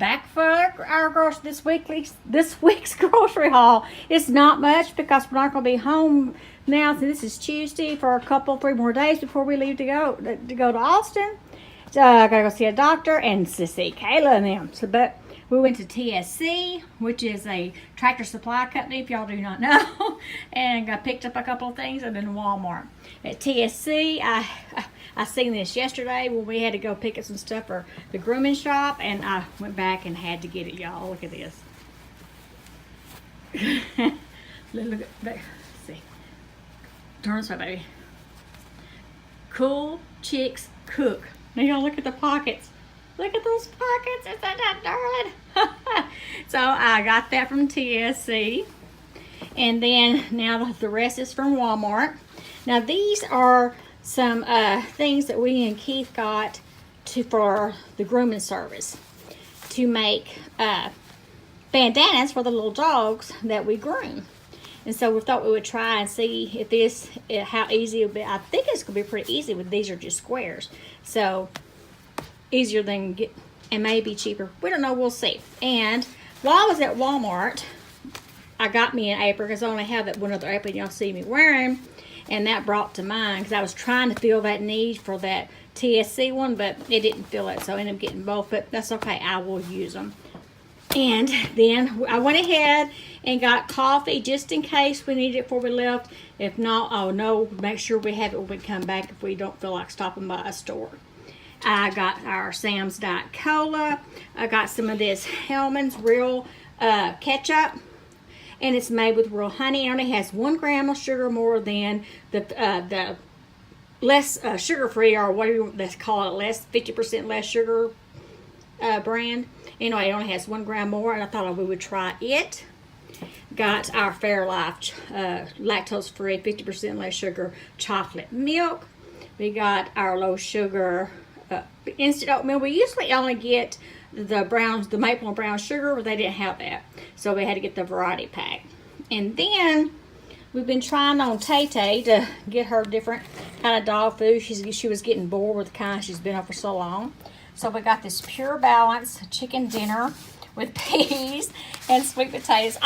back for our this week's grocery haul. It's not much because we're not going to be home now. So this is Tuesday for a 3 more days before we leave to go to Austin. So I gotta go see a doctor and to see Kayla and them. So, but we went to TSC, which is a tractor supply company, if y'all do not know, and I picked up a couple of things. And then Walmart. At TSC, I seen this yesterday when we had to go pick up some stuff for the grooming shop, and I went back and had to get it, y'all. Look at this. Look at that. See. Turn this way, baby. Cool Chicks Cook. Now y'all look at the pockets. Look at those pockets. Isn't that darling? So I got that from TSC. And then now the rest is from Walmart. Now these are some things that we and Keith got for the grooming service to make bandanas for the little dogs that we groom. And so we thought we would try and see if how easy it would be. I think it's going to be pretty easy, but these are just squares. So easier than and maybe cheaper. We don't know. We'll see. And while I was at Walmart, I got me an apron because I only have that one other apron y'all see me wearing. And that brought to mind because I was trying to fill that need for that TSC one, but it didn't fill it. So I ended up getting both, but that's okay. I will use them. And then I went ahead and got coffee just in case we needed it before we left. If not, oh no, make sure we have it when we come back if we don't feel like stopping by a store. I got our Sam's Diet Cola. I got some of this Hellman's Real ketchup. And it's made with real honey. It only has 1 gram of sugar more than the less sugar-free, or whatever they call it, 50% less sugar brand. Anyway, it only has 1 gram more, and I thought we would try it. Got our Fairlife lactose-free, 50% less sugar chocolate milk. We got our low sugar instant oatmeal. We usually only get the maple and brown sugar, but they didn't have that, so we had to get the variety pack. And then we've been trying on Tay-Tay to get her different kind of dog food. She was getting bored with the kind she's been on for so long. So we got this Pure Balance chicken dinner with peas and sweet potatoes.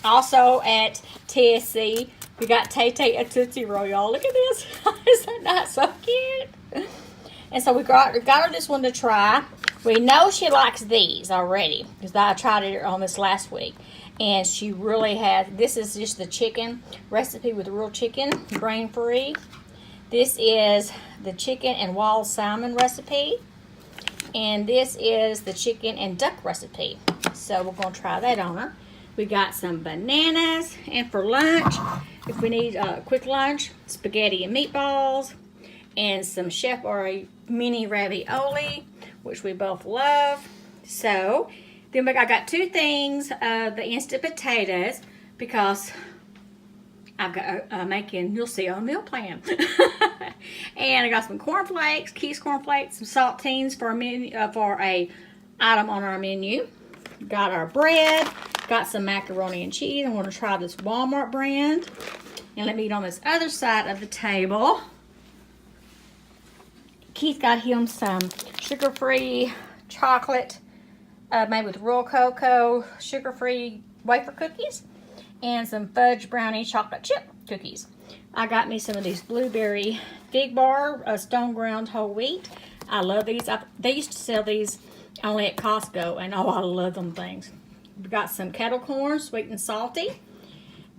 Also at TSC, we got Tay-Tay a Tootsie Roll, y'all. Look at this. Isn't that so cute? And so we got her this one to try. We know she likes these already because I tried it on this last week. And she really has. This is just the chicken recipe with real chicken, grain-free. This is the chicken and wild salmon recipe. And this is the chicken and duck recipe. So we're going to try that on her. We got some bananas. And for lunch, if we need a quick lunch, spaghetti and meatballs. And some chef or a mini ravioli, which we both love. So then I got 2 things of the instant potatoes because I've got making, you'll see on meal plan. And I got some cornflakes, Keith's cornflakes, some saltines for a menu, for a item on our menu. Got our bread, got some macaroni and cheese. I'm going to try this Walmart brand. And let me eat on this other side of the table. Keith got him some sugar-free chocolate made with raw cocoa, sugar-free wafer cookies, and some fudge brownie chocolate chip cookies. I got me some of these blueberry fig bar, stone ground whole wheat. I love these. They used to sell these only at Costco, and oh, I love them things. We got some kettle corn, sweet and salty.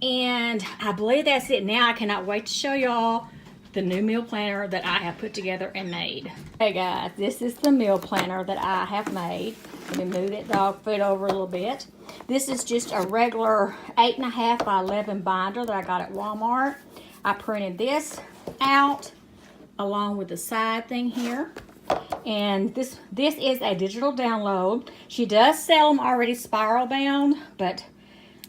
And I believe that's it. Now I cannot wait to show y'all the new meal planner that I have put together and made. Hey guys, this is the meal planner that I have made. Let me move that dog food over a little bit. This is just a regular 8.5 by 11 binder that I got at Walmart. I printed this out along with the side thing here. And this is a digital download. She does sell them already spiral bound, but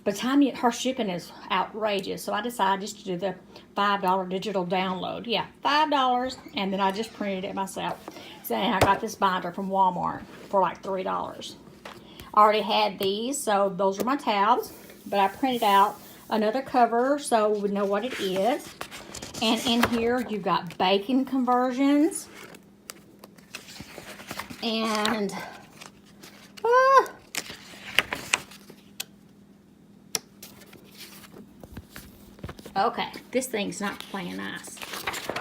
by the time her shipping is outrageous. So I decided just to do the $5 digital download. Yeah, $5, and then I just printed it myself. So and I got this binder from Walmart for like $3. I already had these, so those are my tabs. But I printed out another cover so we know what it is. And in here you've got bacon conversions. And Ah. Okay, this thing's not playing nice.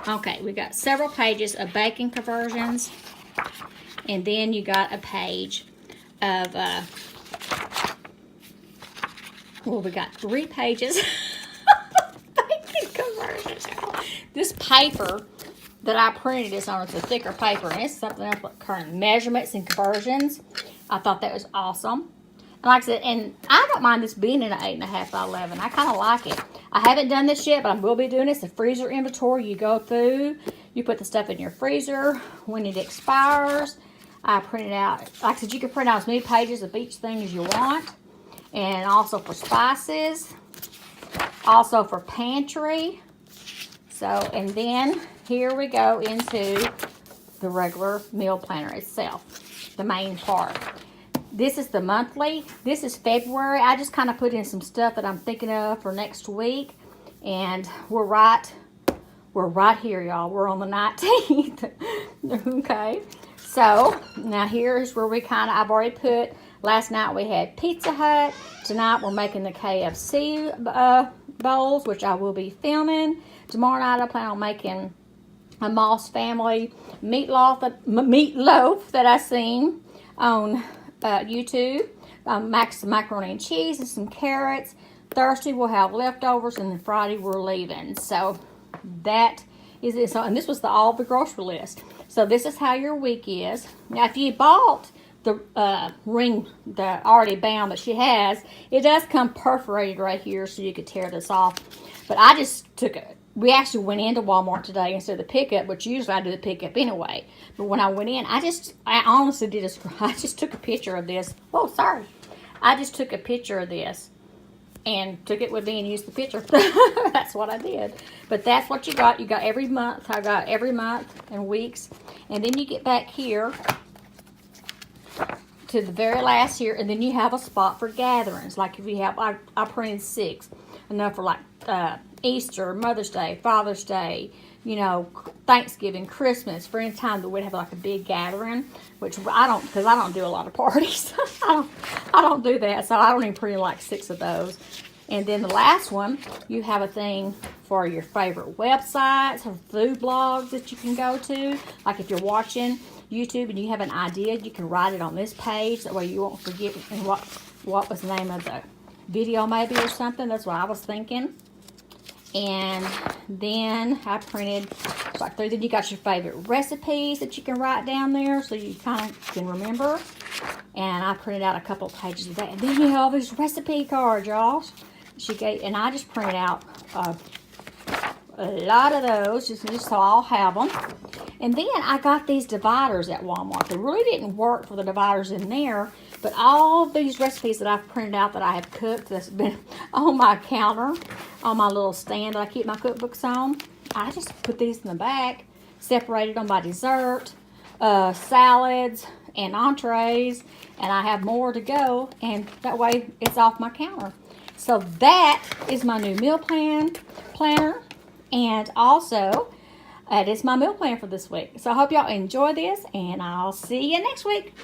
Okay, we got several pages of baking conversions, and then you got a page of, well, we got 3 pages of baking conversions. This paper that I printed is on, it's a thicker paper, and it's something else like current measurements and conversions. I thought that was awesome. And like I said, and I don't mind this being in an 8.5 by 11. I kind of like it. I haven't done this yet, but I will be doing this. The freezer inventory, you go through, you put the stuff in your freezer. When it expires, I print it out. Like I said, you can print out as many pages of each thing as you want. And also for spices. Also for pantry. So, and then here we go into the regular meal planner itself. The main part. This is the monthly. This is February. I just kind of put in some stuff that I'm thinking of for next week. And we're right here, y'all. We're on the 19th. Okay. So, now here's where we kind of, I've already put, last night we had Pizza Hut. Tonight we're making the KFC bowls, which I will be filming. Tomorrow night I plan on making a Moss Family meatloaf that I seen on YouTube. Macaroni and cheese and some carrots. Thursday we'll have leftovers, and then Friday we're leaving. So that is it. So, and this was all the grocery list. So this is how your week is. Now, if you bought the ring, the already bound that she has, it does come perforated right here, so you could tear this off. But I just took it. We actually went into Walmart today instead of the pickup, which usually I do the pickup anyway. But when I went in, I honestly did this. I just took a picture of this. Oh, sorry. I just took a picture of this and took it with me and used the picture. That's what I did. But that's what you got. You got every month. I got every month and weeks. And then you get back here to the very last here, and then you have a spot for gatherings. Like if you have, I printed 6. Enough for like Easter, Mother's Day, Father's Day, you know, Thanksgiving, Christmas, for any time that we'd have like a big gathering, which I don't, because I don't do a lot of parties. I don't do that, so I don't even print like 6 of those. And then the last one, you have a thing for your favorite websites or food blogs that you can go to. Like if you're watching YouTube and you have an idea, you can write it on this page. That way you won't forget what was the name of the video maybe or something. That's what I was thinking. And then I printed like 3. Then you got your favorite recipes that you can write down there so you kind of can remember. And I printed out a couple of pages of that. And then you have all these recipe cards, y'all. She gave, and I just printed out a lot of those just so I'll have them. And then I got these dividers at Walmart. They really didn't work for the dividers in there, but all these recipes that I've printed out that I have cooked that's been on my counter, on my little stand that I keep my cookbooks on, I just put these in the back, separated them by dessert, salads, and entrees, and I have more to go, and that way it's off my counter. So that is my new meal planner, and also that is my meal plan for this week. So I hope y'all enjoy this, and I'll see you next week.